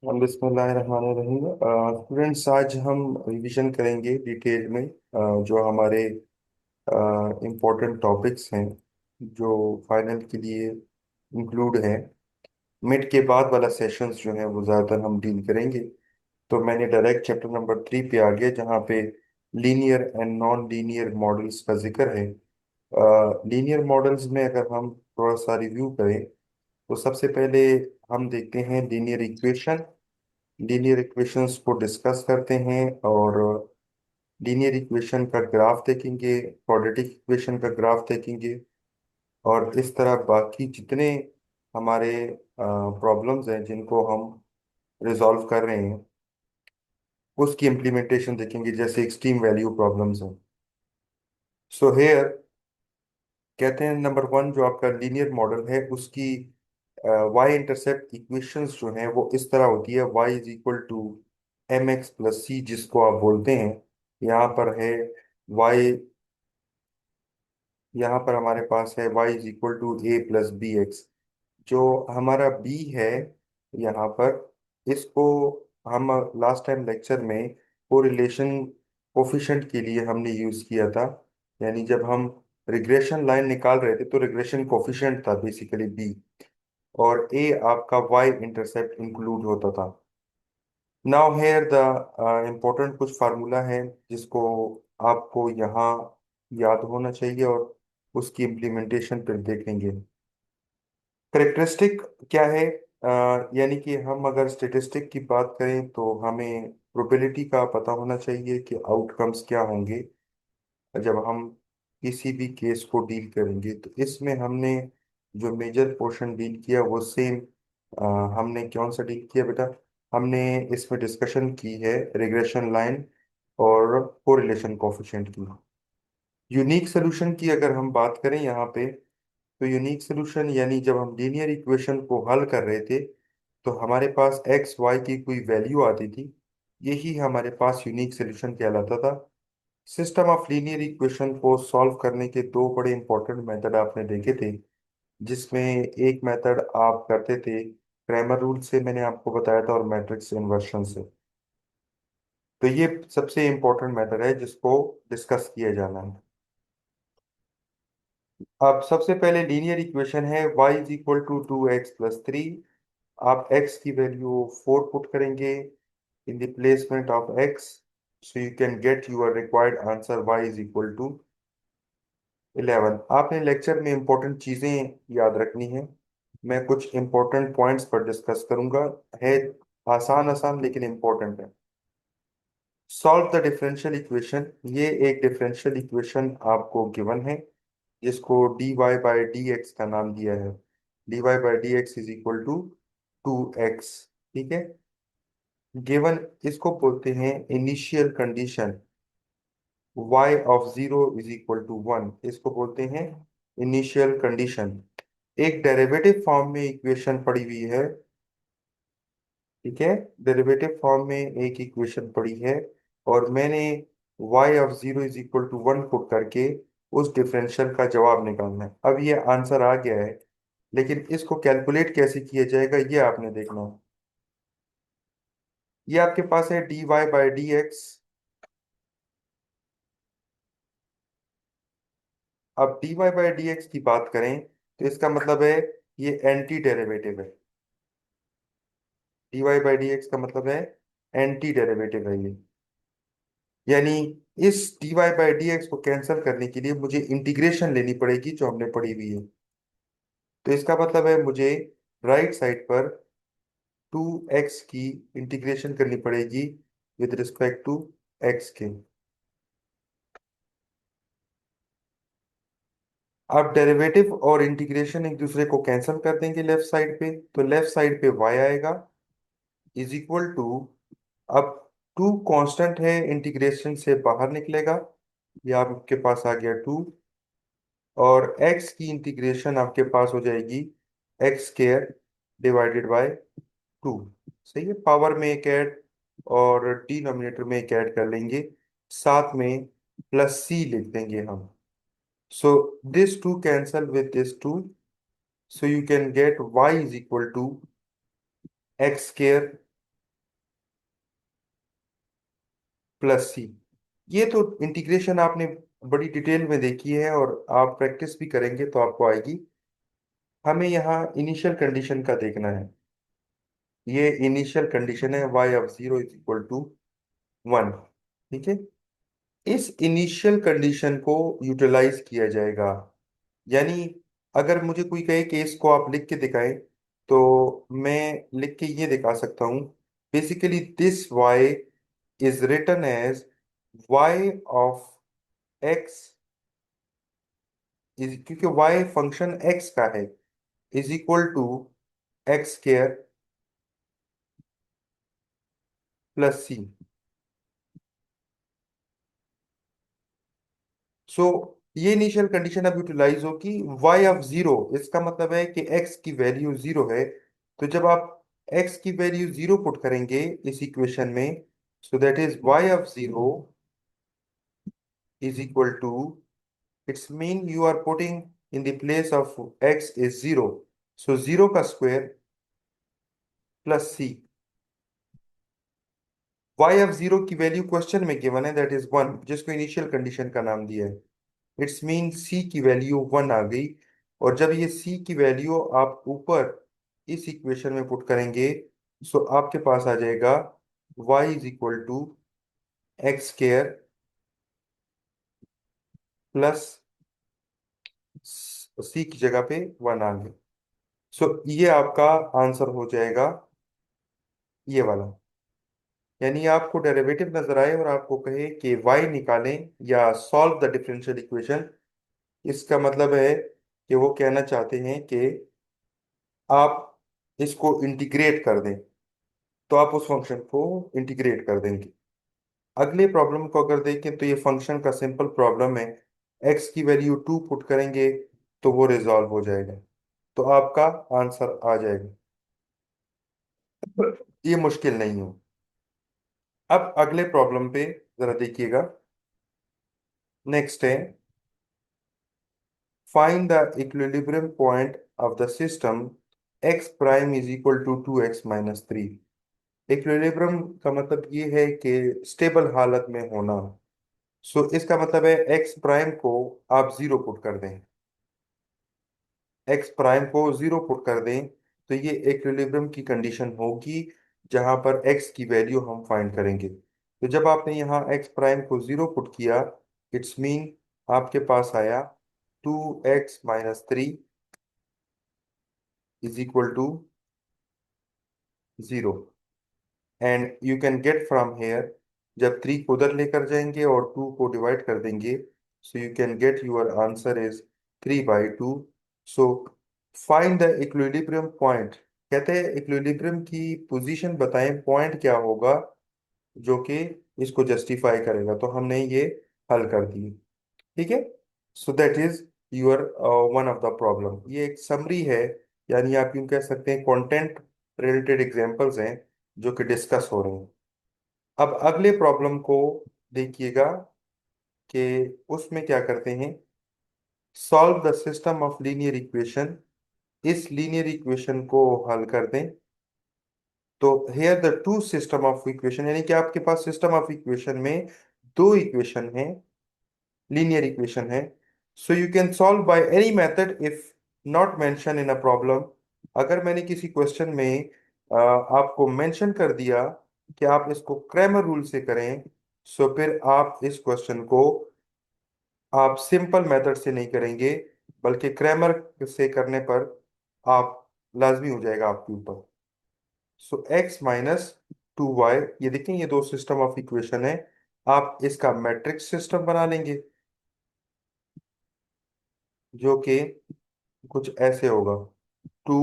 बिस्मिल्लाहिर्रहमानिर्रहीम। स्टूडेंट्स, आज हम रिवीजन करेंगे डिटेल में जो हमारे इम्पोर्टेंट टॉपिक्स हैं जो फाइनल के लिए इंक्लूड हैं। मिड के बाद वाला सेशंस जो है वो ज़्यादातर हम डील करेंगे। तो मैंने डायरेक्ट चैप्टर नंबर 3 पे आ गया, जहाँ पे linear and non linear models का जिक्र है। लीनियर मॉडल्स में अगर हम थोड़ा सा रिव्यू करें तो सबसे पहले हम देखते हैं लीनियर इक्वेशन। लीनियर इक्वेशंस को डिस्कस करते हैं और लीनियर इक्वेशन का ग्राफ देखेंगे, क्वाड्रेटिक इक्वेशन का ग्राफ देखेंगे, और इस तरह बाकी जितने हमारे प्रॉब्लम्स हैं जिनको हम रिजॉल्व कर रहे हैं उसकी इम्प्लीमेंटेशन देखेंगे, जैसे एक्सट्रीम वैल्यू प्रॉब्लम्स हैं। सो हेयर कहते हैं नंबर 1 जो आपका लीनियर मॉडल है उसकी वाई इंटरसेप्ट इक्वेशंस जो हैं वो इस तरह होती है। Y is equal to m x plus c, जिसको आप बोलते हैं, यहाँ पर है वाई, यहाँ पर हमारे पास है y is equal to a plus b x. जो हमारा बी है यहाँ पर, इसको हम लास्ट टाइम लेक्चर में कोरिलेशन कोफिशिएंट के लिए हमने यूज़ किया था। यानी जब हम रिग्रेशन लाइन निकाल रहे थे तो रिग्रेशन कोफिशिएंट था बेसिकली बी, और ए आपका वाई इंटरसेप्ट इंक्लूड होता था। नाउ हेयर द इम्पोर्टेंट कुछ फार्मूला है जिसको आपको यहाँ याद होना चाहिए, और उसकी इम्प्लीमेंटेशन फिर देखेंगे। करेक्टरिस्टिक क्या है? यानी कि हम अगर स्टेटिस्टिक की बात करें तो हमें प्रोबेबिलिटी का पता होना चाहिए कि आउटकम्स क्या होंगे जब हम किसी भी केस को डील करेंगे। तो इसमें हमने जो मेजर पोर्शन डील किया वो सेम, हमने कौन सा डील किया बेटा? हमने इसमें डिस्कशन की है रिग्रेशन लाइन और कोरिलेशन कोफिशिएंट की। यूनिक सोल्यूशन की अगर हम बात करें यहाँ पे, तो यूनिक सोल्यूशन यानी जब हम लीनियर इक्वेशन को हल कर रहे थे तो हमारे पास एक्स वाई की कोई वैल्यू आती थी, यही हमारे पास यूनिक सोल्यूशन कहलाता था। सिस्टम ऑफ लीनियर इक्वेशन को सॉल्व करने के दो बड़े इंपॉर्टेंट मेथड आपने देखे थे, जिसमें एक मेथड आप करते थे क्रैमर रूल से, मैंने आपको बताया था, और मैट्रिक्स इन्वर्शन से। तो ये सबसे इंपॉर्टेंट मेथड है जिसको डिस्कस किया जाना है। अब सबसे पहले लीनियर इक्वेशन है y is equal to 2x plus 3। आप x की वैल्यू 4 पुट करेंगे in the placement of x, so you can get your required answer y is equal to 11। आपने लेक्चर में इंपॉर्टेंट चीजें याद रखनी है। मैं कुछ इंपॉर्टेंट पॉइंट्स पर डिस्कस करूंगा। है आसान आसान लेकिन इंपॉर्टेंट है। Solve the differential equation. ये एक डिफरेंशियल इक्वेशन आपको गिवन है जिसको dy बाई डी एक्स का नाम दिया है। dy by d x is equal to 2x। ठीक है। गिवन इसको बोलते हैं initial condition. y of 0 is equal to 1, इसको बोलते हैं इनिशियल कंडीशन। एक डेरिवेटिव फॉर्म में इक्वेशन पड़ी हुई है। ठीक है। डेरिवेटिव फॉर्म में एक इक्वेशन पड़ी है, और मैंने y of 0 is equal to 1 put करके उस डिफरेंशियल का जवाब निकालना है। अब ये आंसर आ गया है, लेकिन इसको कैलकुलेट कैसे किया जाएगा ये आपने देखना है। ये आपके पास है dy बाई डी एक्स। अब dy बाई डी एक्स की बात करें तो इसका मतलब है ये एंटी डेरिवेटिव है। dy बाई डी एक्स का मतलब है एंटी डेरिवेटिव है ये। यानी इस dy बाई डी एक्स को कैंसिल करने के लिए मुझे इंटीग्रेशन लेनी पड़ेगी जो हमने पढ़ी हुई है। तो इसका मतलब है मुझे राइट साइड पर 2x की इंटीग्रेशन करनी पड़ेगी विद रिस्पेक्ट टू x के। अब डेरिवेटिव और इंटीग्रेशन एक दूसरे को कैंसिल कर देंगे लेफ्ट साइड पे, तो लेफ्ट साइड पे y आएगा इज इक्वल टू, अब 2 कांस्टेंट है, इंटीग्रेशन से बाहर निकलेगा, ये आपके पास आ गया 2, और x की इंटीग्रेशन आपके पास हो जाएगी एक्स स्केयर डिवाइडेड बाय 2। सही है। पावर में एक ऐड और डिनोमिनेटर में एक ऐड कर लेंगे, साथ में प्लस c लिख देंगे हम। So this 2 cancel with this 2, so you can get y is equal to x square plus c. ये तो इंटीग्रेशन आपने बड़ी डिटेल में देखी है और आप प्रैक्टिस भी करेंगे तो आपको आएगी। हमें यहाँ इनिशियल कंडीशन का देखना है। ये इनिशियल कंडीशन है y ऑफ 0 = 1। ठीक है, इस इनिशियल कंडीशन को यूटिलाइज किया जाएगा। यानी अगर मुझे कोई कहे कि इसको आप लिख के दिखाएं, तो मैं लिख के ये दिखा सकता हूँ। Basically this y is written as y of x is, क्योंकि y फंक्शन x का है, is equal to x² plus c. So ये इनिशियल कंडीशन अब यूटिलाइज होगी। y ऑफ 0, इसका मतलब है कि x की वैल्यू 0 है। तो जब आप x की वैल्यू 0 पुट करेंगे इस इक्वेशन में, so that is y of 0 is equal to, it's mean you are putting in the place of x is 0, so 0 का square plus c. y of 0 की वैल्यू क्वेश्चन में given है, that is 1, जिसको initial condition का नाम दिया है। It's mean सी की वैल्यू 1 आ गई। और जब ये सी की वैल्यू आप ऊपर इस इक्वेशन में पुट करेंगे, सो आपके पास आ जाएगा y is equal to x² plus c की जगह पे 1 आ गई। सो ये आपका आंसर हो जाएगा, ये वाला। यानी आपको डेरिवेटिव नजर आए और आपको कहे कि y निकालें या सॉल्व द डिफरेंशियल इक्वेशन, इसका मतलब है कि वो कहना चाहते हैं कि आप इसको इंटीग्रेट कर दें, तो आप उस फंक्शन को इंटीग्रेट कर देंगे। अगले प्रॉब्लम को अगर देखें तो ये फंक्शन का सिंपल प्रॉब्लम है। x की वैल्यू 2 पुट करेंगे तो वो रिजॉल्व हो जाएगा, तो आपका आंसर आ जाएगा। ये मुश्किल नहीं हो। अब अगले प्रॉब्लम पे जरा देखिएगा। नेक्स्ट है, find the equilibrium point of the system x prime is equal to 2x - 3। Equilibrium का मतलब ये है कि स्टेबल हालत में होना। सो इसका मतलब है एक्स प्राइम को आप 0 पुट कर दें, एक्स प्राइम को 0 पुट कर दें, तो ये इक्विलिब्रियम की कंडीशन होगी जहां पर एक्स की वैल्यू हम फाइंड करेंगे। तो जब आपने यहाँ एक्स प्राइम को 0 पुट किया, इट्स मीन आपके पास आया 2x - 3 is equal to 0। And you can get from here, जब 3 को उधर लेकर जाएंगे और 2 को डिवाइड कर देंगे, सो you can get your answer is 3/2। So find the equilibrium point. कहते हैं इक्विलिब्रियम की पोजीशन बताएं, पॉइंट क्या होगा जो कि इसको जस्टिफाई करेगा। तो हमने ये हल कर दिए। ठीक है, सो that is your one of the problem. ये एक समरी है, यानी आप यूं कह सकते हैं कंटेंट रिलेटेड एग्जांपल्स हैं जो कि डिस्कस हो रहे हैं। अब अगले प्रॉब्लम को देखिएगा कि उसमें क्या करते हैं। Solve the system of linear equation, इस लीनियर इक्वेशन को हल कर दें। तो here the two system of equation, यानी कि आपके पास सिस्टम ऑफ इक्वेशन में दो इक्वेशन है, लीनियर इक्वेशन है। सो you can solve by any method if not mention in a problem. अगर मैंने किसी क्वेश्चन में आपको मेंशन कर दिया कि आप इसको क्रैमर रूल से करें, सो फिर आप इस क्वेश्चन को आप सिंपल मेथड से नहीं करेंगे, बल्कि क्रैमर से करने पर आप लाजमी हो जाएगा आपके ऊपर। सो x - 2y, ये देखें ये दो सिस्टम ऑफ इक्वेशन है। आप इसका मैट्रिक्स सिस्टम बना लेंगे जो कि कुछ ऐसे होगा, 2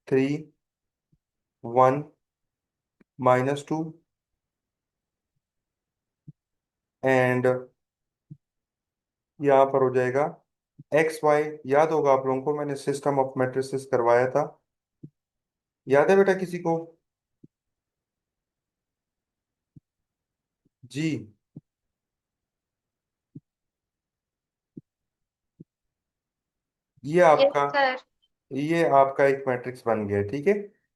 3 1 - 2। एंड यहाँ पर हो जाएगा XY। याद होगा आप लोगों को, मैंने सिस्टम ऑफ मैट्रिसेस करवाया था, याद है बेटा किसी को? जी, ये यस आपका सर। ये आपका एक मैट्रिक्स बन गया। ठीक है,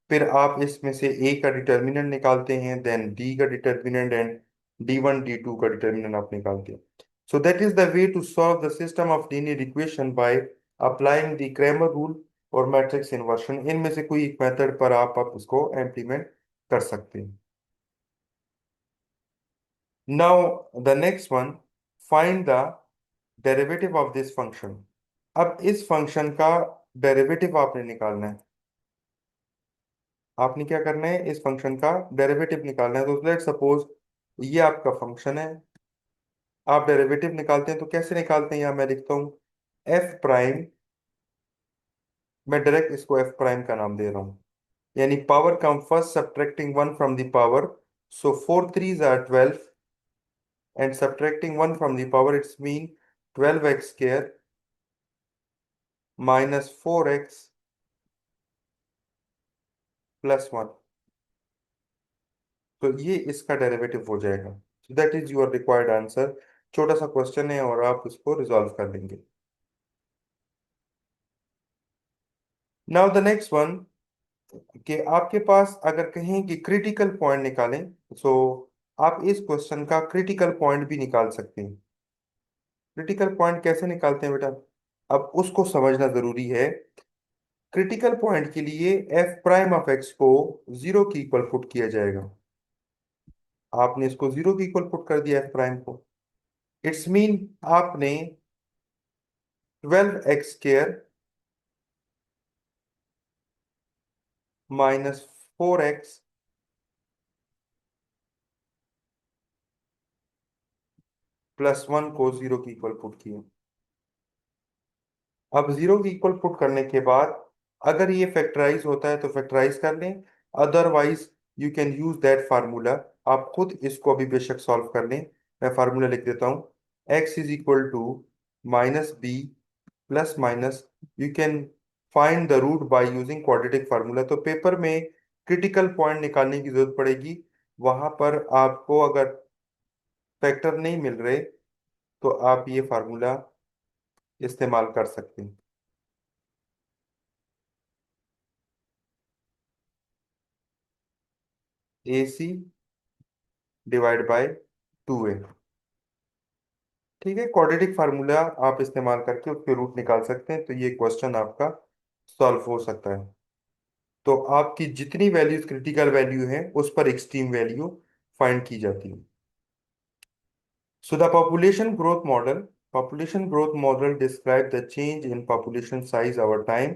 फिर आप इसमें से ए का डिटर्मिनेंट निकालते हैं, देन डी का डिटर्मिनेंट, एंड D1 D2 का डिटर्मिनेंट आप निकाल दिया। So that is the way to solve the system of linear equation by applying the Cramer rule और मैट्रिक्स इन्वर्शन। इनमें से कोई एक मेथड पर आप इसको इम्प्लीमेंट कर सकते हैं। Now the next one, find the derivative of this function. अब इस फंक्शन का डेरिवेटिव आपने निकालना है। आपने क्या करना है, इस फंक्शन का डेरिवेटिव निकालना है। तो लेट सपोज ये आपका फंक्शन है, आप डेरिवेटिव निकालते हैं तो कैसे निकालते हैं, यहाँ मैं लिखता हूँ एफ प्राइम। मैं डायरेक्ट इसको एफ प्राइम का नाम दे रहा हूँ, यानी power come first subtracting one from the power. So 4 3s are 12 and subtracting one from the power it's mean 12x² -4x +1। तो ये इसका डेरिवेटिव हो जाएगा। सो that is your required answer. छोटा सा क्वेश्चन है और आप इसको रिजॉल्व कर लेंगे। नाउ द नेक्स्ट वन, कि आपके पास अगर कहें कि क्रिटिकल पॉइंट निकालें, सो आप इस क्वेश्चन का क्रिटिकल पॉइंट भी निकाल सकते हैं। क्रिटिकल पॉइंट कैसे निकालते हैं बेटा, अब उसको समझना जरूरी है। क्रिटिकल पॉइंट के लिए एफ प्राइम ऑफ एक्स को जीरो के इक्वल पुट किया जाएगा। आपने इसको जीरो के इक्वल पुट कर दिया एफ प्राइम को, इट्स मीन आपने 12x² -4x +1 को जीरो की इक्वल पुट किया। अब जीरो की इक्वल पुट करने के बाद अगर ये फैक्टराइज होता है तो फैक्टराइज कर लें, otherwise you can use that formula. आप खुद इसको अभी बेशक सॉल्व कर लें। मैं फार्मूला लिख देता हूँ, x = -b plus minus, you can find the root by using quadratic formula. तो पेपर में क्रिटिकल पॉइंट निकालने की जरूरत पड़ेगी, वहां पर आपको अगर फैक्टर नहीं मिल रहे तो आप ये फार्मूला इस्तेमाल कर सकते हैं। AC /2A। ठीक है, क्वाड्रेटिक फार्मूला आप इस्तेमाल करके उसके रूट निकाल सकते हैं, तो ये क्वेश्चन आपका सॉल्व हो सकता है। तो आपकी जितनी वैल्यूज क्रिटिकल वैल्यू है उस पर एक्सट्रीम वैल्यू फाइंड की जाती है। So the population growth model describe the change in population size over time।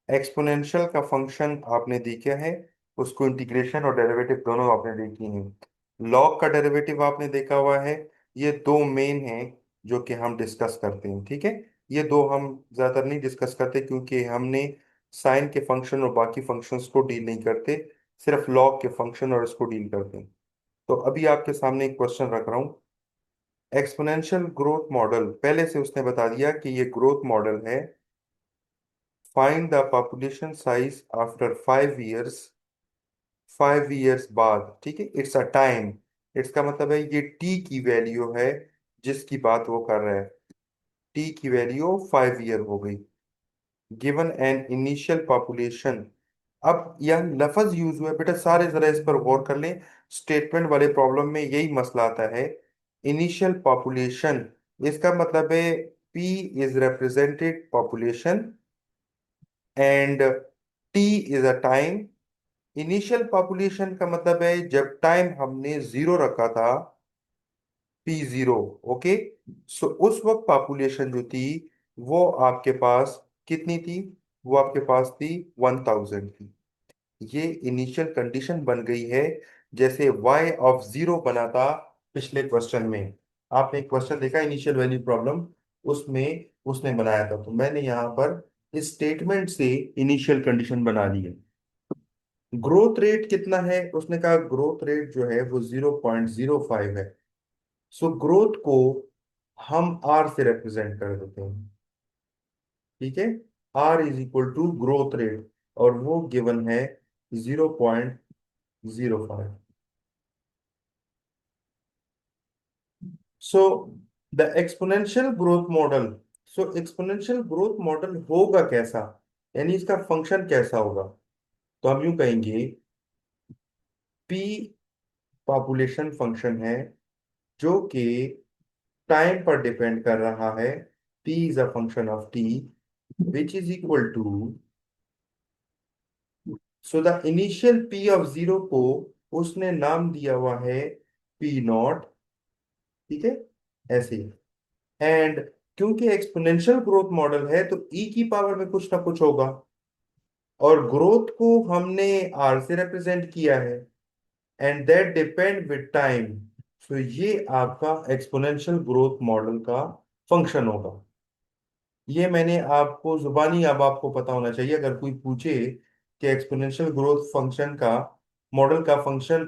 Exponential का फंक्शन आपने देखा है, उसको इंटीग्रेशन और डेरिवेटिव दोनों आपने देखी हैं। लॉग का डेरिवेटिव आपने देखा हुआ है। ये दो मेन हैं जो कि हम डिस्कस करते हैं, ठीक है। ये दो हम ज्यादा नहीं डिस्कस करते क्योंकि हमने साइन के फंक्शन और बाकी फंक्शंस को डील नहीं करते, सिर्फ लॉग के फंक्शन और इसको डील करते हैं। तो अभी आपके सामने एक क्वेश्चन रख रहा हूँ। एक्सपोनेंशियल ग्रोथ मॉडल, पहले से उसने बता दिया कि ये ग्रोथ मॉडल है। Find the population size after 5 years, 5 years बाद, ठीक है। इट्स अ टाइम, इट्स का मतलब है ये टी की वैल्यू है जिसकी बात वो कर रहा है। टी की वैल्यू 5 ईयर हो गई। Given an initial population. अब यह लफज यूज हुआ है बेटा, सारे जरा इस पर गौर कर लें। स्टेटमेंट वाले प्रॉब्लम में यही मसला आता है। इनिशियल पॉपुलेशन, इसका मतलब है P is represented population and T is a time. Initial population का मतलब है जब टाइम हमने जीरो रखा था, P0। ओके, सो उस वक्त पॉपुलेशन जो थी वो आपके पास कितनी थी, वो आपके पास थी 1000 थी। ये इनिशियल कंडीशन बन गई है, जैसे y(0) बना था पिछले क्वेश्चन में। आपने एक क्वेश्चन देखा इनिशियल वैल्यू प्रॉब्लम, उसमें उसने बनाया था, तो मैंने यहाँ पर इस स्टेटमेंट से इनिशियल कंडीशन बना ली है। ग्रोथ रेट कितना है, उसने कहा ग्रोथ रेट जो है वो 0.05 है। सो ग्रोथ को हम R से रिप्रेजेंट कर देते हैं, ठीक है। R = ग्रोथ रेट, और वो गिवन है 0.05। So the exponential growth model, so exponential growth model होगा कैसा, यानी इसका फंक्शन कैसा होगा। तो हम यूं कहेंगे P पॉपुलेशन फंक्शन है, जो कि टाइम पर डिपेंड कर रहा है, t is a function of t, which is equal to, so the initial p of zero को उसने नाम दिया हुआ है p नॉट, ठीक है, ऐसे ही। एंड क्योंकि एक्सपोनेंशियल ग्रोथ मॉडल है तो e की पावर में कुछ ना कुछ होगा, और ग्रोथ को हमने r से रिप्रेजेंट किया है, and that depend with time. So ये आपका एक्सपोनेंशियल ग्रोथ मॉडल का फंक्शन होगा। ये मैंने आपको जुबानी, अब आपको पता होना चाहिए, अगर कोई पूछे कि एक्सपोनेंशियल ग्रोथ फंक्शन का मॉडल का फंक्शन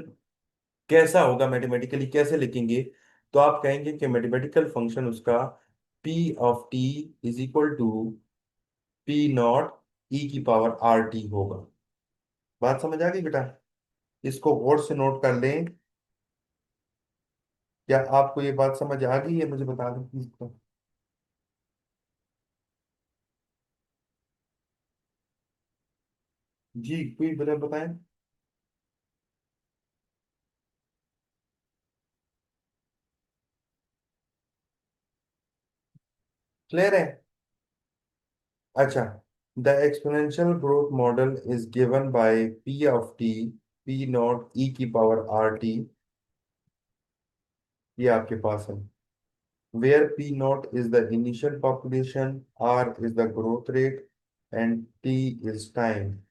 कैसा होगा, मैथमेटिकली कैसे लिखेंगे, तो आप कहेंगे कि मैथमेटिकल फंक्शन उसका p of t is equal to p not e की पावर आर टी होगा। बात समझ आ गई बेटा? इसको गौर से नोट कर लें। क्या आपको ये बात समझ आ गई है? मुझे बता दें प्लीज। जी कोई बता बताएं। क्लियर है? अच्छा, the exponential growth model is given by p of t, p not e की पावर आर टी, ये आपके पास है, where p naught is the initial population, r is the growth rate, and t is time.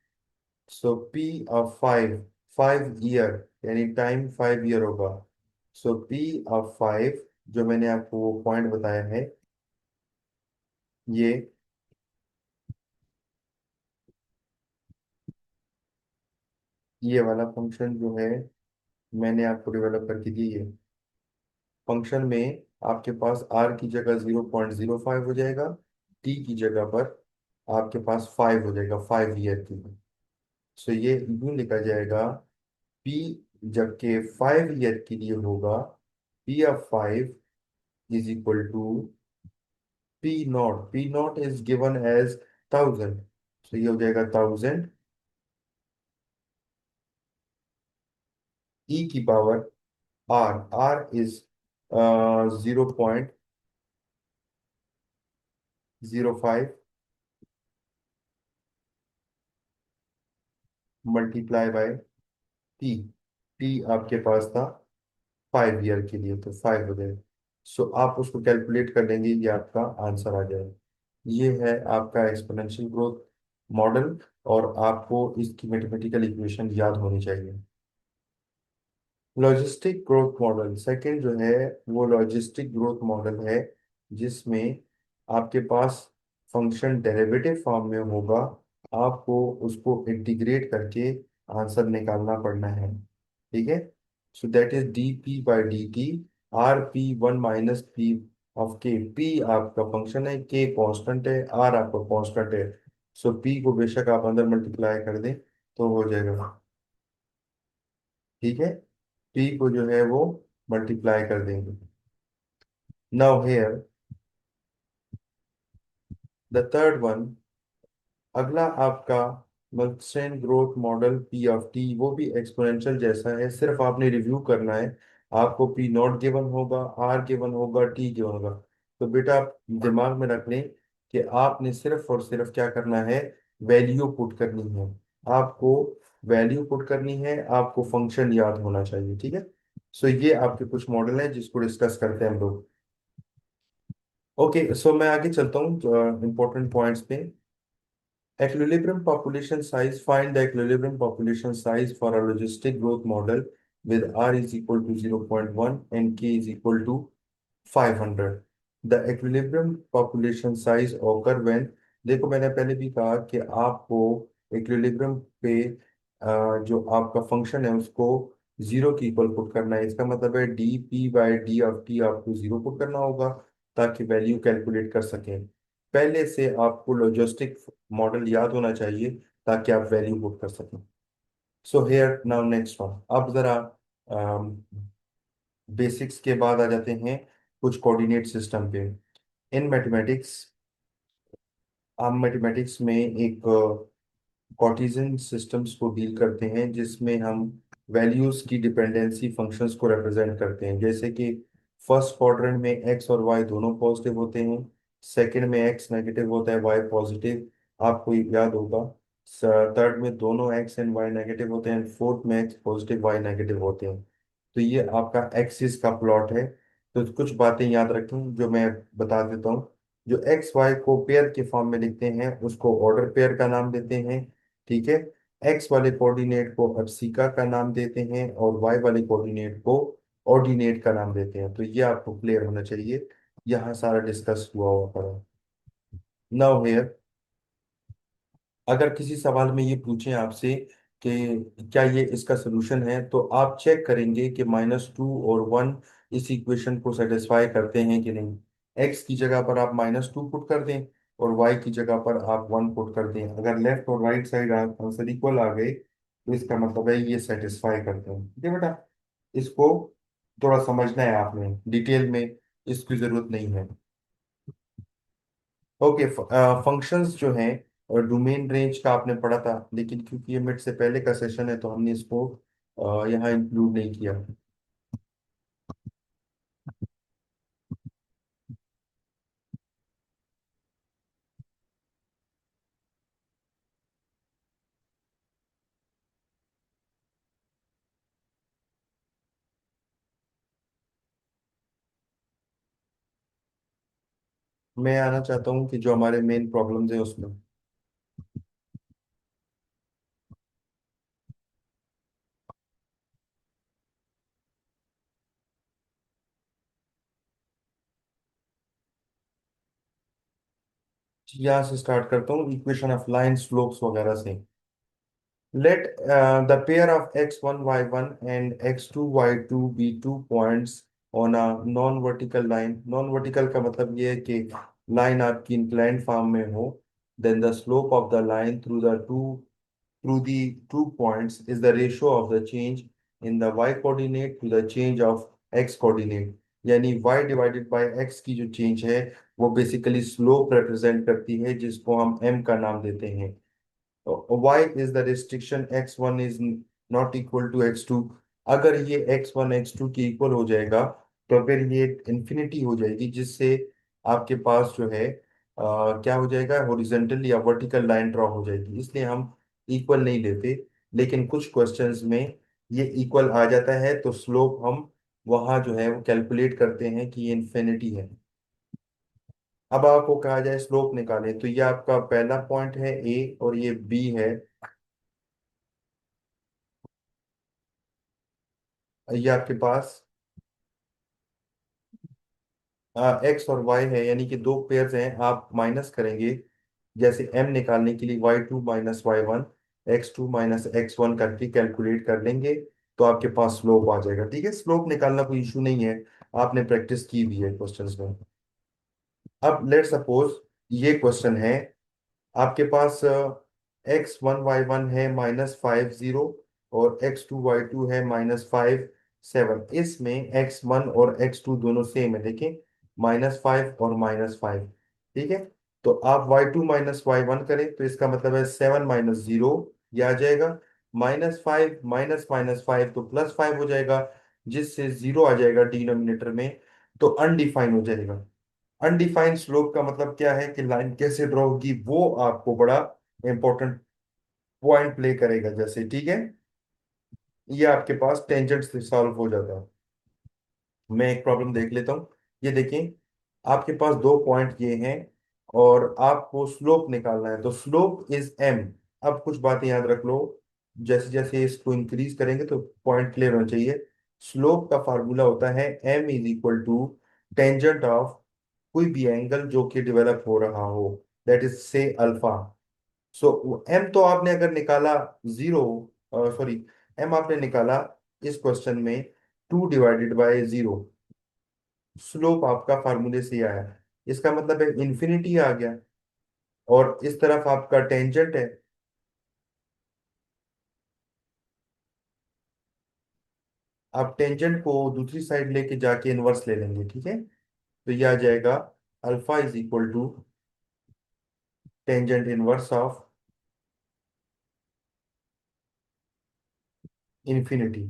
So p of 5 5 year, यानी time 5 year होगा। सो p of 5, जो मैंने आपको वो पॉइंट बताया है, ये ये वाला फंक्शन जो है मैंने आपको डेवलप करके दी है, फंक्शन में आपके पास r की जगह 0.05 हो जाएगा, t की जगह पर आपके पास 5 हो जाएगा, 5 year की। सो ये यूं लिखा जाएगा, p जबकि 5 year के लिए होगा, p of 5 is equal to p not is given as 1000। So ये हो जाएगा 1000 e की power r is 0.05 multiply by t। t आपके पास था 5 year के लिए, तो 5 हो जाएगा। सो आप उसको कैलकुलेट कर लेंगे, ये आपका आंसर आ जाएगा। ये है आपका एक्सपोनेंशियल ग्रोथ मॉडल, और आपको इसकी मैथमेटिकल इक्वेशन याद होनी चाहिए। लॉजिस्टिक ग्रोथ मॉडल सेकंड जो है, वो लॉजिस्टिक ग्रोथ मॉडल है जिसमें आपके पास फंक्शन डेरिवेटिव फॉर्म में होगा, आपको उसको इंटीग्रेट करके आंसर निकालना पड़ना है, ठीक है। सो that is D P by D T, R P one minus P of के। पी आपका फंक्शन है, के कांस्टेंट है, आर आपका कांस्टेंट है। सो पी को बेशक आप अंदर मल्टीप्लाई कर दें तो हो जाएगा, ठीक है। पी को जो है वो मल्टीप्लाई कर देंगे। Now here the third one, अगला आपका multistrain growth model p of t, वो भी एक्सपोनेंशियल जैसा है, सिर्फ आपने रिव्यू करना है। आपको पी नॉट गिवन होगा, आर गिवन होगा, टी गिवन होगा। तो बेटा आप दिमाग में रख लें कि आपने सिर्फ और सिर्फ क्या करना है, वैल्यू पुट करनी है। आपको वैल्यू पुट करनी है, आपको फंक्शन याद होना चाहिए, ठीक है। सो ये आपके कुछ मॉडल हैं जिसको डिस्कस करते हैं हम लोग। ओके, सो मैं आगे चलता हूँ इंपॉर्टेंट पॉइंट्स पे। Equilibrium population size. Find the equilibrium population size for a logistic growth model with R is equal to 0.1 and K is equal to 500. The equilibrium population size occur when, देखो मैंने पहले भी कहा कि आपको equilibrium पे जो आपका फंक्शन है उसको जीरो की इक्वल पुट करना है। इसका मतलब है D P by D of T आपको जीरो पुट करना होगा ताकि वैल्यू कैलकुलेट कर सकें। पहले से आपको लॉजिस्टिक मॉडल याद होना चाहिए ताकि आप वैल्यू पुट कर सकें। So here now next one, अब जरा बेसिक्स के बाद आ जाते हैं कुछ कोऑर्डिनेट सिस्टम पे। इन मैथमेटिक्स, हम मैथमेटिक्स में एक कॉर्टिजन सिस्टम्स को डील करते हैं जिसमें हम वैल्यूज की डिपेंडेंसी फंक्शंस को रिप्रेजेंट करते हैं, जैसे कि फर्स्ट क्वाड्रेंट में एक्स और वाई दोनों पॉजिटिव होते हैं, सेकंड में एक्स नेगेटिव होता है, वाई पॉजिटिव, आपको ये याद होगा। थर्ड में दोनों एक्स एंड वाई नेगेटिव होते हैं, फोर्थ में एक्स पॉजिटिव वाई नेगेटिव होते हैं। तो ये आपका एक्सिस का प्लॉट है। तो कुछ बातें याद रखें जो मैं बता देता हूँ। जो एक्स वाई को पेयर के फॉर्म में लिखते हैं उसको ऑर्डर पेयर का नाम देते हैं, ठीक है। एक्स वाले कोऑर्डिनेट को अब्सिका का नाम देते हैं और वाई वाले कोऑर्डिनेट को ऑर्डिनेट का नाम देते हैं। तो ये आपको क्लियर होना चाहिए, यहाँ सारा डिस्कस हुआ हुआ पड़ा। नाउ हियर, अगर किसी सवाल में ये पूछें आपसे कि क्या ये इसका सोल्यूशन है, तो आप चेक करेंगे कि -2 और 1 इस इक्वेशन को सेटिस्फाई करते हैं कि नहीं। एक्स की जगह पर आप -2 पुट कर दें और वाई की जगह पर आप 1 पुट कर दें। अगर लेफ्ट और राइट साइड आंसर इक्वल आ गए तो इसका मतलब है ये सेटिस्फाई करते हैं, ठीक है बेटा। इसको थोड़ा समझना है आपने डिटेल में, इसकी जरूरत नहीं है। ओके, फंक्शंस जो हैं और डोमेन रेंज का आपने पढ़ा था, लेकिन क्योंकि ये मिड से पहले का सेशन है तो हमने इसको यहाँ इंक्लूड नहीं किया। मैं आना चाहता हूँ कि जो हमारे मेन प्रॉब्लम्स है उसमें। यहाँ से स्टार्ट करता हूँ इक्वेशन ऑफ लाइन स्लोप्स वगैरह से। Let the pair of x1 y1 and x2 y2 be 2 points on a non-vertical line. Non-vertical का मतलब ये है कि लाइन आपकी inclined form में हो, then the slope of the line through the 2 points is the ratio of the change in the y coordinate to the change of x coordinate। यानी y divided by x की जो change है वो basically slope represent करती है, जिसको हम m का नाम देते हैं। y is the restriction x1 is not equal to x2। अगर ये x1 x2 की इक्वल हो जाएगा तो फिर ये इंफिनिटी हो जाएगी, जिससे आपके पास जो है क्या हो जाएगा, हॉरिजॉन्टल या वर्टिकल लाइन ड्रॉ हो जाएगी। इसलिए हम इक्वल नहीं लेते, लेकिन कुछ क्वेश्चंस में ये इक्वल आ जाता है तो स्लोप हम वहां जो है वो कैलकुलेट करते हैं कि ये इंफिनिटी है। अब आपको कहा जाए स्लोप निकालें, तो ये आपका पहला पॉइंट है ए और ये बी है। ये आपके पास एक्स और वाई है, यानी कि दो पेयर्स हैं, आप माइनस करेंगे। जैसे एम निकालने के लिए y2 - y1 x2 - x1 करके कैलकुलेट कर लेंगे तो आपके पास स्लोप आ जाएगा, ठीक है। स्लोप निकालना कोई इशू नहीं है, आपने प्रैक्टिस की भी है क्वेश्चंस में। अब लेट सपोज ये क्वेश्चन है, आपके पास x1 y1 है -50 और x2 y2 है -57। इसमें x1 और x2 दोनों सेम है, देखें, -5 और -5, ठीक है। तो आप y2 -y1 करें तो इसका मतलब है 7 - 0, ये आ जाएगा। -5 -5 तो +5 हो जाएगा, जिससे 0 आ जाएगा डिनोमिनेटर में, तो अनडिफाइन हो जाएगा। अनडिफाइंड स्लोप का मतलब क्या है कि लाइन कैसे ड्रॉ होगी, वो आपको बड़ा इंपॉर्टेंट पॉइंट प्ले करेगा, जैसे, ठीक है। ये आपके पास टेंजेंट से सॉल्व हो जाता है। मैं एक प्रॉब्लम देख लेता हूँ। ये देखिए, आपके पास दो पॉइंट ये हैं और आपको स्लोप निकालना है, तो स्लोप इज एम। अब कुछ बातें याद रख लो, जैसे जैसे इसको इंक्रीज करेंगे तो पॉइंट क्लियर होना चाहिए। स्लोप का फार्मूला होता है m = टेंजेंट ऑफ कोई भी एंगल जो कि डेवलप हो रहा हो, दैट इज से अल्फा। सो एम तो आपने अगर निकाला 0, सॉरी, एम आपने निकाला इस क्वेश्चन में 2/0। स्लोप आपका फार्मूले से आया, इसका मतलब है इन्फिनिटी आ गया। और इस तरफ आपका टेंजेंट है, आप टेंजेंट को दूसरी साइड लेके जाके इनवर्स ले लेंगे, ठीक है। तो ये आ जाएगा α = टेंजेंट इनवर्स ऑफ इन्फिनिटी।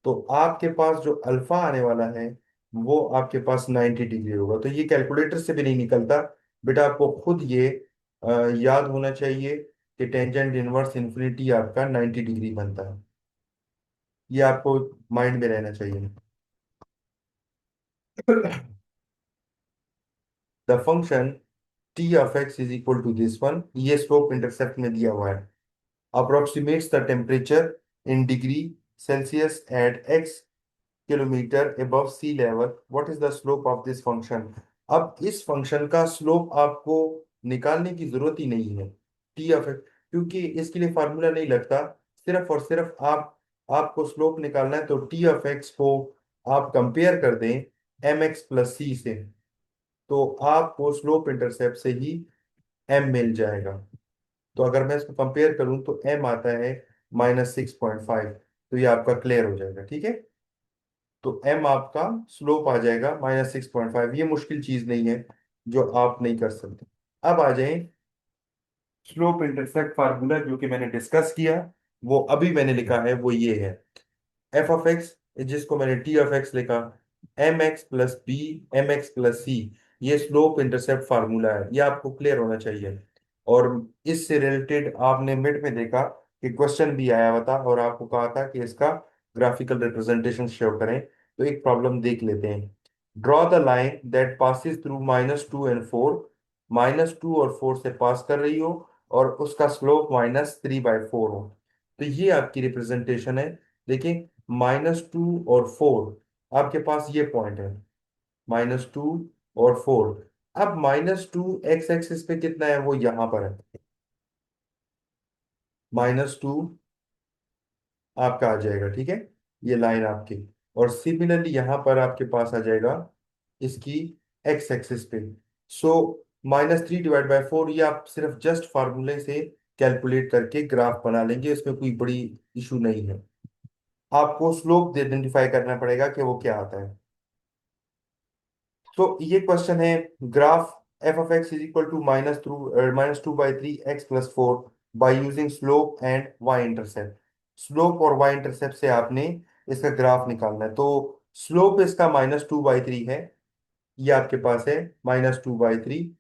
तो आपके पास जो अल्फा आने वाला है वो आपके पास 90 डिग्री होगा। तो ये कैलकुलेटर से भी नहीं निकलता। बेटा आपको खुद ये याद होना चाहिए कि टेंजेंट इनवर्स इन्फिनिटी आपका 90 डिग्री बनता है। ये आपको माइंड में रहना चाहिए। The function t of x is equal to this one, ये स्लोप इंटरसेप्ट में दिया हुआ है। Approximates the temperature in degree Celsius at x kilometer above sea level, what is the slope of this function. अब इस function का slope आपको निकालने की जरूरत ही नहीं है, टी ऑफ एक्स, क्योंकि इसके लिए फार्मूला नहीं लगता। सिर्फ और सिर्फ आपको स्लोप निकालना है, तो टी ऑफ एक्स को आप कंपेयर कर दें एम एक्स प्लस सी से, तो आपको स्लोप इंटरसेप्ट से ही एम मिल जाएगा। तो अगर मैं इसको कंपेयर करूं तो एम आता है -6.5। तो ये आपका क्लियर हो जाएगा, ठीक है। तो एम आपका स्लोप आ जाएगा -6.5। ये मुश्किल चीज नहीं है जो आप नहीं कर सकते। अब आ जाए स्लोप इंटरसेप्ट फार्मूला जो कि मैंने डिस्कस किया, वो अभी मैंने लिखा है, वो ये है। एफ ऑफ एक्स, जिसको मैंने टी ऑफ एक्स लिखा, m x plus b m x plus c, ये स्लोप इंटरसेप्ट फार्मूला है। ये आपको क्लियर होना चाहिए। और इससे रिलेटेड आपने मिड में देखा कि क्वेश्चन भी आया हुआ था और आपको कहा था कि इसका ग्राफिकल रिप्रेजेंटेशन शो करें। तो एक प्रॉब्लम देख लेते हैं। Draw the line that passes through -2 and 4, -2 और 4 से पास कर रही हो और उसका स्लोप -3/4 हो। तो ये आपकी रिप्रेजेंटेशन है। देखिए, -2 और 4 आपके पास ये पॉइंट है, -2 और 4। अब -2 एक्स एक्सिस पे कितना है, वो यहां पर है, -2 आपका आ जाएगा, ठीक है, ये लाइन आपकी। और सिमिलरली यहां पर आपके पास आ जाएगा इसकी एक्स एक्सिस पे। सो -3/4, ये आप सिर्फ जस्ट फार्मूले से कैलकुलेट करके ग्राफ बना लेंगे, इसमें कोई बड़ी इशू नहीं है। आपको स्लोप आइडेंटिफाई करना पड़ेगा कि वो क्या आता है। तो ये क्वेश्चन है, graph f of x is equal to -2/3 x + 4 by using slope and y intercept. Slope और वाई इंटरसेप्ट से आपने इसका ग्राफ निकालना है। तो स्लोप इसका -2/3 है, ये आपके पास है -2/3।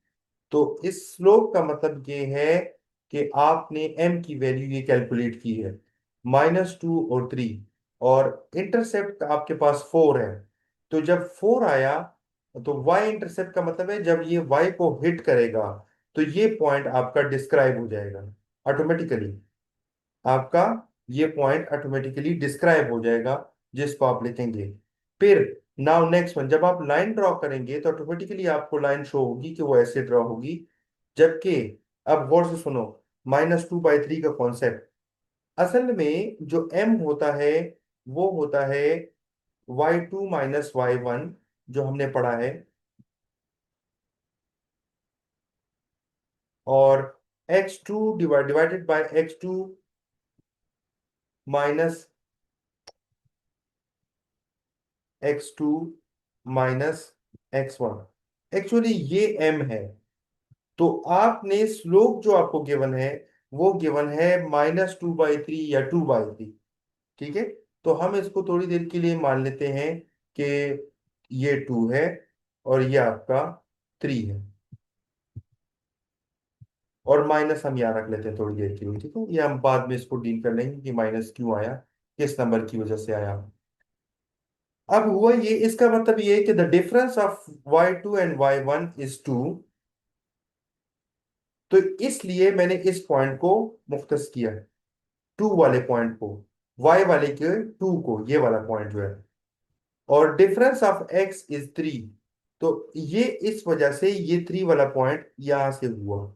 तो इस स्लोप का मतलब ये है कि आपने m की वैल्यू ये कैलकुलेट की है, -2 और 3, और इंटरसेप्ट आपके पास 4 है। तो जब 4 आया, तो y इंटरसेप्ट का मतलब है जब ये y को हिट करेगा, तो ये पॉइंट आपका डिस्क्राइब हो जाएगा ऑटोमेटिकली। आपका ये पॉइंट ऑटोमेटिकली डिस्क्राइब हो जाएगा जिसको आप लिखेंगे। फिर नाउ नेक्स्ट वन, जब आप लाइन ड्रॉ करेंगे तो ऑटोमेटिकली आपको लाइन शो होगी कि वो ऐसे ड्रॉ होगी। जबकि अब गौर से सुनो, -2/3 का कॉन्सेप्ट, असल में जो m होता है वो होता है y2 - y1, जो हमने पढ़ा है। और x2 divided by x2 minus x1, actually ये m है। तो आपने स्लोप जो आपको गिवन है वो गिवन है -2/3 या 2/3, ठीक है। तो हम इसको थोड़ी देर के लिए मान लेते हैं कि ये 2 है और ये आपका 3 है। और माइनस हम यहाँ रख लेते हैं थोड़ी देर के लिए, ठीक है। ये हम बाद में इसको डील कर लेंगे कि माइनस क्यों आया, किस नंबर की वजह से आया। अब हुआ ये, इसका मतलब ये है कि the difference of y2 and y1 is 2। तो इसलिए मैंने इस पॉइंट को मुख्तस किया, 2 वाले पॉइंट को, y वाले के 2 को, ये वाला पॉइंट जो है। और डिफरेंस ऑफ x is 3, तो ये इस वजह से ये 3 वाला पॉइंट यहां से हुआ।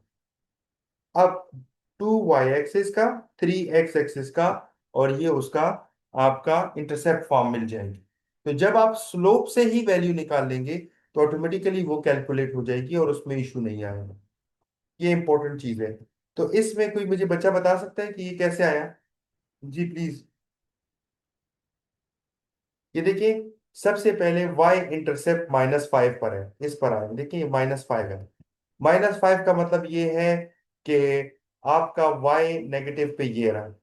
अब 2 y एक्सिस का, 3 x एक्सिस का, और ये उसका आपका इंटरसेप्ट फॉर्म मिल जाएंगे। तो जब आप स्लोप से ही वैल्यू निकाल लेंगे तो ऑटोमेटिकली वो कैलकुलेट हो जाएगी और उसमें इशू नहीं आएगा। ये इंपॉर्टेंट चीज है। तो इसमें कोई मुझे बच्चा बता सकता है कि ये कैसे आया? जी प्लीज। ये देखिए, सबसे पहले y इंटरसेप्ट -5 पर है, इस पर आए, देखिए ये -5 है। -5 का मतलब ये है कि आपका y नेगेटिव पे ये रहा,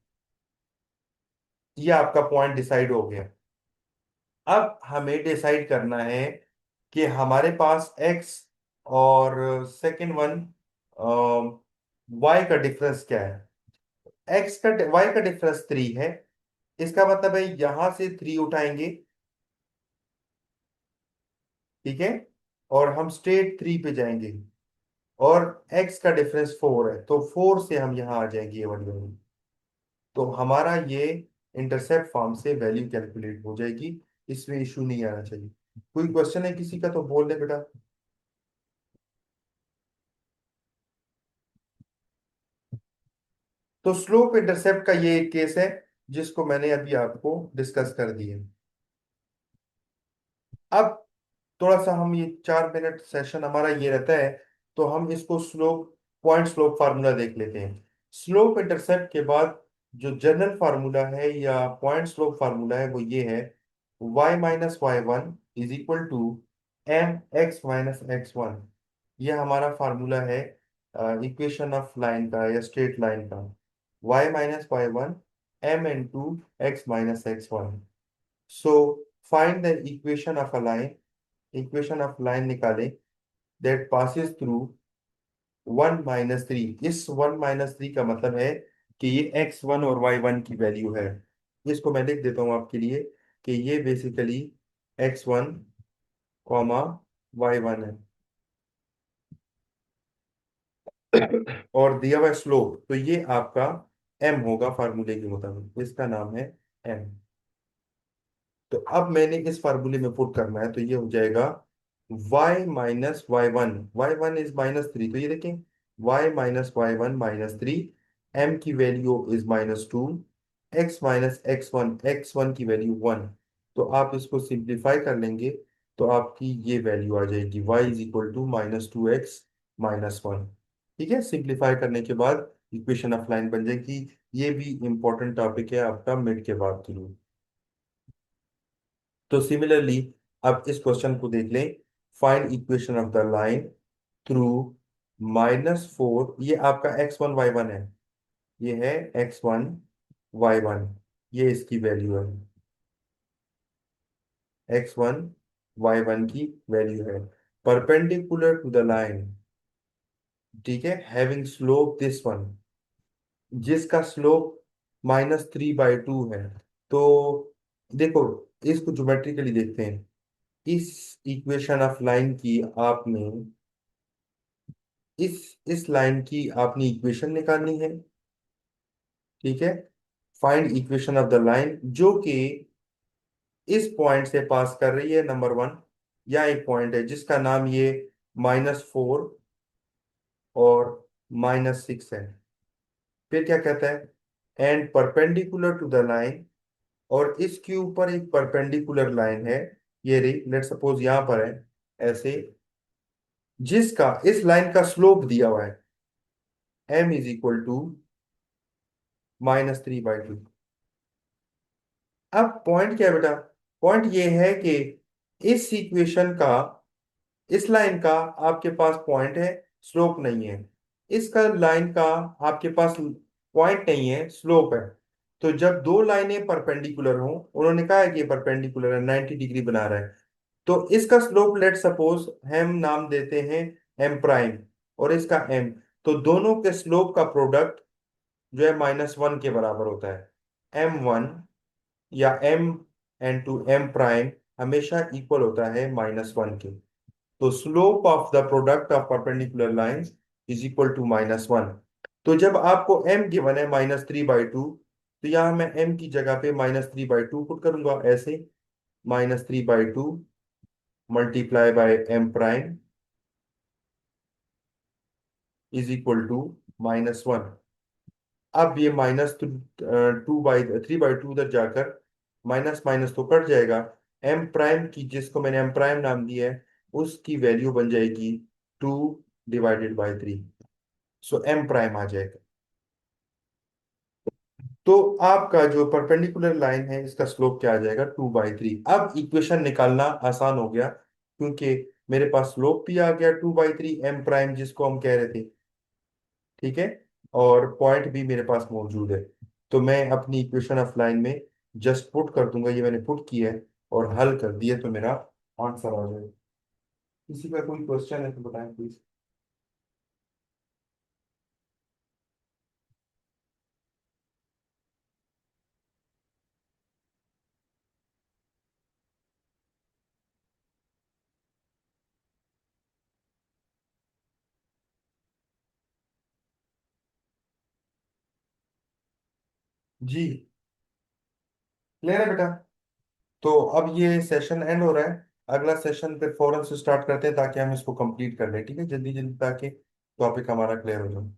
ये आपका पॉइंट डिसाइड हो गया। अब हमें डिसाइड करना है कि हमारे पास x और सेकंड वन y का डिफरेंस क्या है। x का y का डिफरेंस 3 है। इसका मतलब है यहां से 3 उठाएंगे, ठीक है, और हम स्ट्रेट 3 पे जाएंगे। और x का डिफरेंस 4 है, तो 4 से हम यहाँ आ जाएंगे ये वाली वैल्यू। तो हमारा ये इंटरसेप्ट फॉर्म से वैल्यू कैलकुलेट हो जाएगी। इसमें इशू नहीं आना चाहिए। कोई क्वेश्चन है किसी का तो बोल दे बेटा। तो स्लोप इंटरसेप्ट का ये एक केस है जिसको मैंने अभी आपको डिस्कस कर दिया। अब थोड़ा सा हम ये 4 मिनट सेशन हमारा ये रहता है, तो हम इसको स्लोप पॉइंट स्लोप फार्मूला देख लेते हैं। स्लोप इंटरसेप्ट के बाद जो जनरल फार्मूला है या पॉइंट स्लोप फार्मूला है वो ये है, y-y1 is equal to mx-x1। ये हमारा फार्मूला है इक्वेशन ऑफ लाइन का या स्ट्रेट लाइन का। y-y1 m into x-x1। So find the equation of a line, equation of line निकालें दैट पासिस थ्रू 1-3। इस 1-3 का मतलब है कि ये x1 और y1 की वैल्यू है। इसको मैं लिख देता हूँ आपके लिए कि ये बेसिकली x1 कॉमा y1 है। और दिया हुआ स्लोप तो ये आपका m होगा फार्मूले के मुताबिक, इसका नाम है m। तो अब मैंने इस फार्मूले में पुट करना है, तो ये हो जाएगा y-y1 इज -3, तो ये देखें y-y1 -3, m की वैल्यू इज -2, x-x1 की वैल्यू 1। तो आप इसको सिंप्लीफाई कर लेंगे तो आपकी ये वैल्यू आ जाएगी y is equal to -2x-1। ठीक है, सिंप्लीफाई करने के बाद इक्वेशन ऑफ लाइन बन जाएगी। ये भी इंपॉर्टेंट टॉपिक है आपका मिड के बाद के लिए। तो सिमिलरली अब इस क्वेश्चन को देख लें। Find equation of the line through -4, ये आपका x1 y1 है, ये है x1 y1, ये इसकी वैल्यू है, x1 y1 की वैल्यू है परपेंडिकुलर टू द लाइन, ठीक है, हैविंग स्लोप दिस वन, जिसका स्लोप -3/2 है। तो देखो, इसको ज्योमेट्रिकली देखते हैं। इस इक्वेशन ऑफ लाइन की आपने इस लाइन की आपने इक्वेशन निकालनी है, ठीक है। Find equation of the line जो कि इस पॉइंट से पास कर रही है, नंबर 1। या एक पॉइंट है जिसका नाम ये -4 और -6 है। फिर क्या कहता है, and perpendicular to the line, और इसके ऊपर एक परपेंडिकुलर लाइन है, ये रही, लेट सपोज यहां पर है ऐसे, जिसका इस लाइन का स्लोप दिया हुआ है m इज इक्वल टू -3/2। अब पॉइंट क्या है बेटा, पॉइंट ये है कि इस इक्वेशन का, इस लाइन का आपके पास पॉइंट है, स्लोप नहीं है। इसका लाइन का आपके पास पॉइंट नहीं है, स्लोप है। तो जब दो लाइनें परपेंडिकुलर हों, उन्होंने कहा है कि परपेंडिकुलर है, 90 डिग्री बना रहा है, तो इसका स्लोप लेट सपोज हम नाम देते हैं m प्राइम, और इसका m, तो दोनों के स्लोप का प्रोडक्ट जो है -1 के बराबर होता है। m1 या m/m हमेशा इक्वल होता है -1 के। तो slope of the product of perpendicular lines is equal to -1। तो जब आपको m गिवन है -3/2, तो यहाँ मैं m की जगह पे -3/2 पुट करूंगा ऐसे, -3/2 multiply by m' is equal to -1। अब ये -3/2 उधर जाकर माइनस माइनस तो कट जाएगा। एम प्राइम की, जिसको मैंने एम प्राइम नाम दिया है, उसकी वैल्यू बन जाएगी 2/3। सो एम प्राइम आ जाएगा। तो आपका जो परपेंडिकुलर लाइन है इसका स्लोप क्या आ जाएगा, 2/3। अब इक्वेशन निकालना आसान हो गया क्योंकि मेरे पास स्लोप भी आ गया 2/3 एम प्राइम, जिसको हम कह रहे थे, ठीक है, और पॉइंट भी मेरे पास मौजूद है। तो मैं अपनी इक्वेशन ऑफ लाइन में जस्ट पुट कर दूंगा, ये मैंने पुट किया है। और हल कर दिए तो मेरा आंसर आ जाए। किसी का कोई क्वेश्चन है तो बताएं प्लीज। जी क्लियर है बेटा। तो अब ये सेशन एंड हो रहा है। अगला सेशन फिर फौरन से स्टार्ट करते हैं ताकि हम इसको कंप्लीट कर लें, ठीक है, जल्दी जल्दी, ताकि टॉपिक हमारा क्लियर हो जाए।